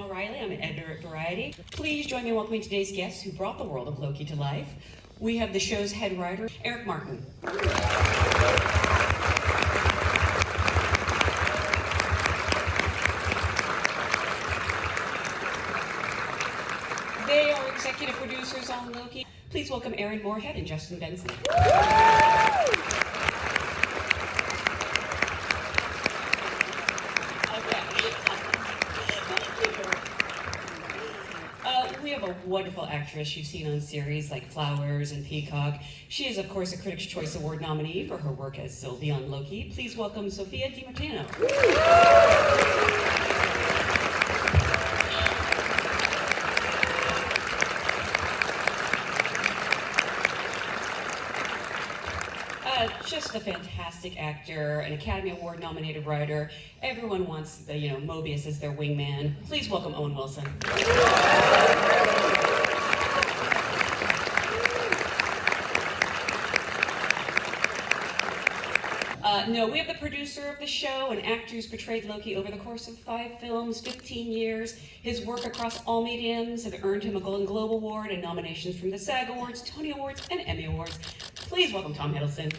Jenelle Riley. I'm an editor at Variety. Please join me in welcoming today's guests who brought the world of Loki to life. We have the show's head writer, Eric Martin. They are executive producers on Loki. Please welcome Aaron Moorhead and Justin Benson. We have a wonderful actress you've seen on series like Flowers and Peacock. She is, of course, a Critics' Choice Award nominee for her work as Sylvie on Loki. Please welcome Sophia Di Martino. Just a fantastic actor, an Academy Award nominated writer. Everyone wants the, Mobius as their wingman. Please welcome Owen Wilson. No, we have the producer of the show, an actor who's portrayed Loki over the course of 5 films, 15 years. His work across all mediums have earned him a Golden Globe Award and nominations from the SAG Awards, Tony Awards, and Emmy Awards. Please welcome Tom Hiddleston.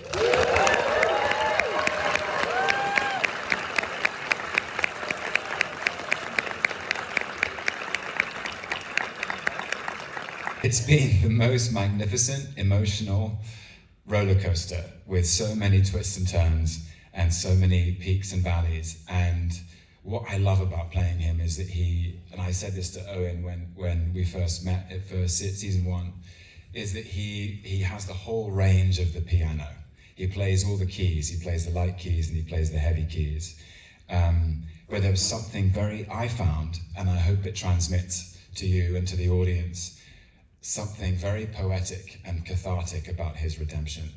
It's been the most magnificent, emotional roller coaster with so many twists and turns and so many peaks and valleys. And what I love about playing him is that and I said this to Owen when we first met for season 1, is that he has the whole range of the piano. He plays all the keys. He plays the light keys and he plays the heavy keys. But there was something I found, and I hope it transmits to you and to the audience, something very poetic and cathartic about his redemption.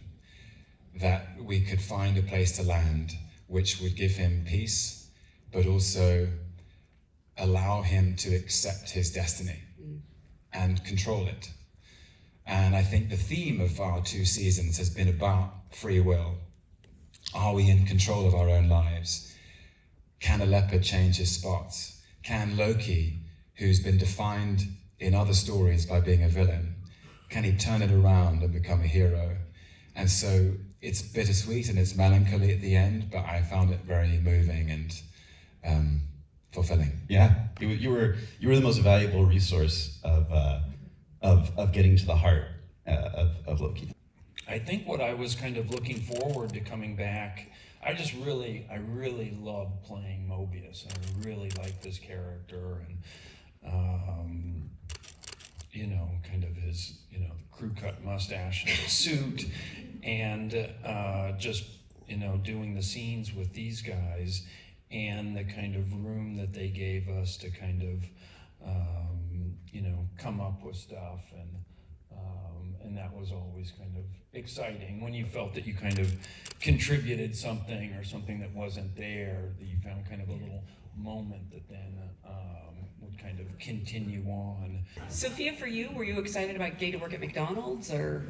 That we could find a place to land which would give him peace, but also allow him to accept his destiny and control it. And I think the theme of our 2 seasons has been about free will. Are we in control of our own lives? Can a leopard change his spots? Can Loki, who's been defined in other stories by being a villain, can he turn it around and become a hero? And so it's bittersweet and it's melancholy at the end, but I found it very moving and fulfilling. Yeah, you were the most valuable resource of getting to the heart of Loki. I think what I was kind of looking forward to coming back, I really love playing Mobius. I really like this character, and kind of his, the crew cut mustache and the suit, and just, doing the scenes with these guys and the kind of room that they gave us to kind of, come up with stuff, and that was always kind of exciting when you felt that you kind of contributed something or something that wasn't there, that you found kind of a little moment that then would kind of continue on. Sophia, for you, were you excited about getting to work at McDonald's, or?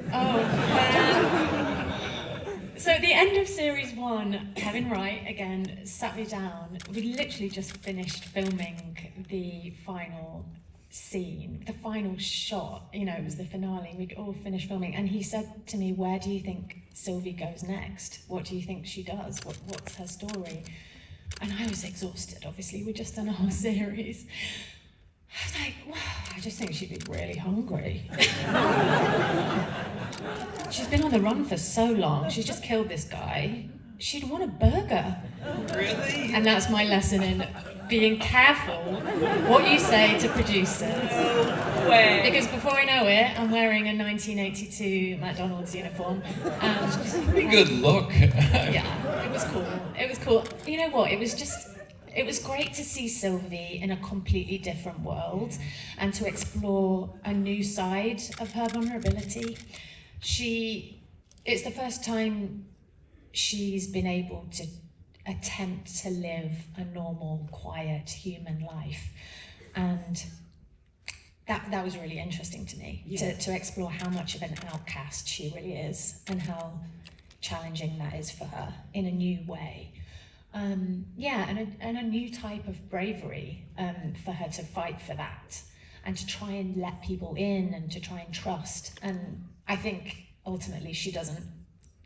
So at the end of series 1, Kevin Wright again sat me down. We literally just finished filming the final scene, the final shot, it was the finale. We'd all finished filming, and he said to me, "Where do you think Sylvie goes next? What do you think she does? What's her story?" And I was exhausted, obviously. We'd just done a whole series. I was like, wow, I just think she'd be really hungry. She's been on the run for so long. She's just killed this guy. She'd want a burger. Really? And that's my lesson in being careful what you say to producers. No way. Because before I know it, I'm wearing a 1982 McDonald's uniform. Pretty good look. Yeah, it was cool. It was cool. You know what? It was great to see Sylvie in a completely different world and to explore a new side of her vulnerability. It's the first time she's been able to attempt to live a normal, quiet human life. And that was really interesting to me, to explore how much of an outcast she really is and how challenging that is for her in a new way. and a new type of bravery for her to fight for that and to try and let people in and to try and trust. And I think ultimately she doesn't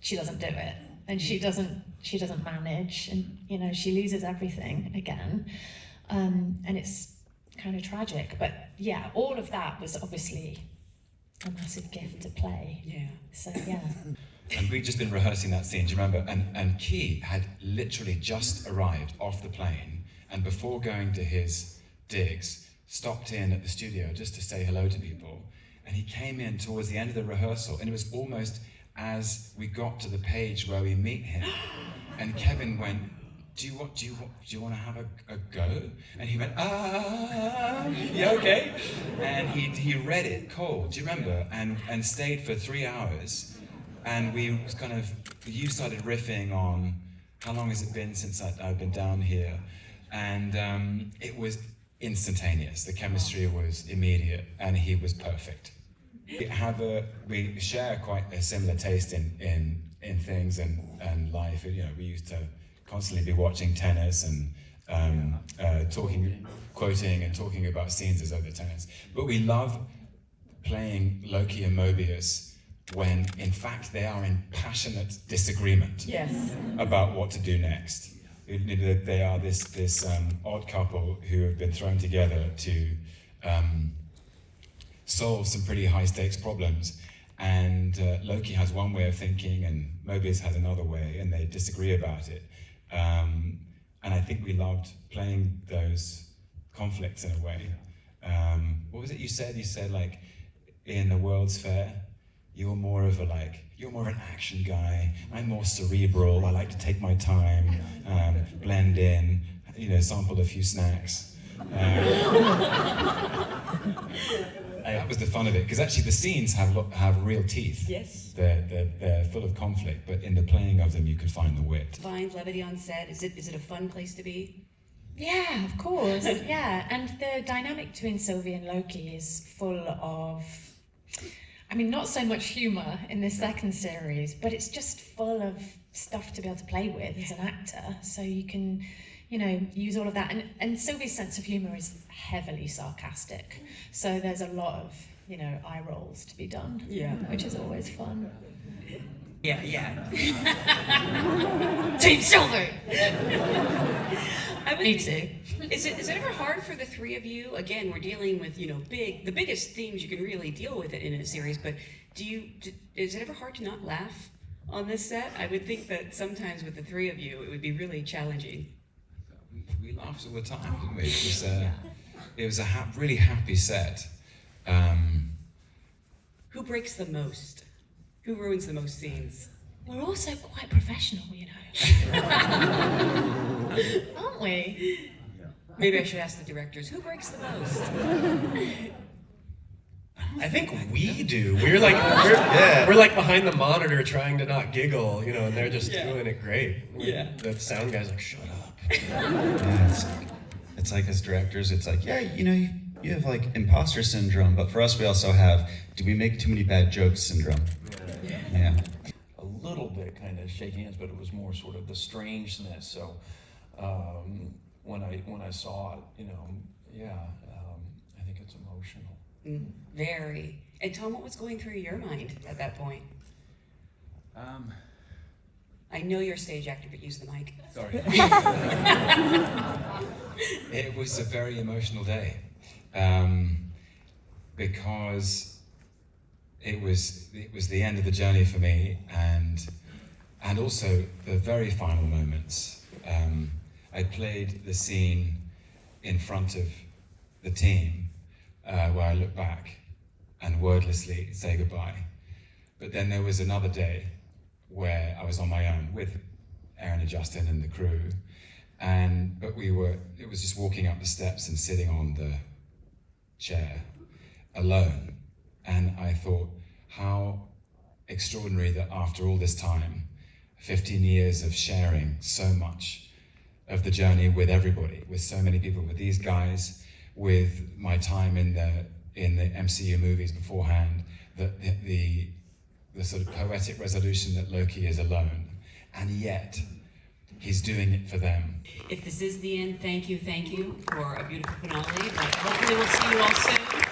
do it, and she doesn't manage, and you know, she loses everything again, and it's kind of tragic. But yeah, all of that was obviously a massive gift to play. Yeah. So yeah. And we'd just been rehearsing that scene, do you remember? And Key had literally just arrived off the plane, and before going to his digs, stopped in at the studio just to say hello to people. And he came in towards the end of the rehearsal, and it was almost as we got to the page where we meet him, and Kevin went, do you want to have a go? And he went, yeah, okay. And he read it cold, do you remember? And stayed for 3 hours. And we kind of, you started riffing on how long has it been since I've been down here? And it was instantaneous. The chemistry was immediate, and he was perfect. We share quite a similar taste in things and life. You know, we used to constantly be watching tennis and quoting and talking about scenes as though they're tennis. But we love playing Loki and Mobius when, in fact, they are in passionate disagreement about what to do next. They are this odd couple who have been thrown together to solve some pretty high-stakes problems. And Loki has one way of thinking, and Mobius has another way, and they disagree about it. And I think we loved playing those conflicts in a way. What was it you said? You said, like, in the World's Fair, you're more of an action guy. I'm more cerebral. I like to take my time, blend in, you know, sample a few snacks. That was the fun of it, because actually the scenes have real teeth. Yes. They're full of conflict, but in the playing of them, you can find the wit. Find levity on set. Is it a fun place to be? Yeah, of course. Yeah, and the dynamic between Sylvie and Loki is full of, I mean, not so much humour in this second series, but it's just full of stuff to be able to play with as an actor. So you can, you know, use all of that. And Sylvie's sense of humour is heavily sarcastic. So there's a lot of, you know, eye rolls to be done. Yeah. Which is always fun. Yeah. Team Sylvie! Me too. Is it ever hard for the three of you? Again, we're dealing with, you know, the biggest themes you can really deal with it in a series, but is it ever hard to not laugh on this set? I would think that sometimes with the three of you, it would be really challenging. We laughed all the time, didn't we? It was a really happy set. Who breaks the most? Who ruins the most scenes? We're also quite professional, you know. Aren't we? Maybe I should ask the directors, who breaks the most? I think we do. We're like behind the monitor trying to not giggle, you know, and they're just doing it great. The sound guy's like, shut up. It's like as directors, it's like, yeah, you know, you have like imposter syndrome, but for us, we also have, do we make too many bad jokes syndrome? Yeah. A little bit kind of shaking hands, but it was more sort of the strangeness. So when I saw it, you know, I think it's emotional. Very. And Tom, what was going through your mind at that point? I know you're a stage actor, but use the mic. Sorry. It was a very emotional day, because it was the end of the journey for me, and also the very final moments. I played the scene in front of the team where I look back and wordlessly say goodbye. But then there was another day where I was on my own with Aaron and Justin and the crew, but it was just walking up the steps and sitting on the chair alone. And I thought, how extraordinary that after all this time, 15 years of sharing so much of the journey with everybody, with so many people, with these guys, with my time in the MCU movies beforehand, the sort of poetic resolution that Loki is alone. And yet, He's doing it for them. If this is the end, thank you for a beautiful finale. But hopefully we'll see you all soon.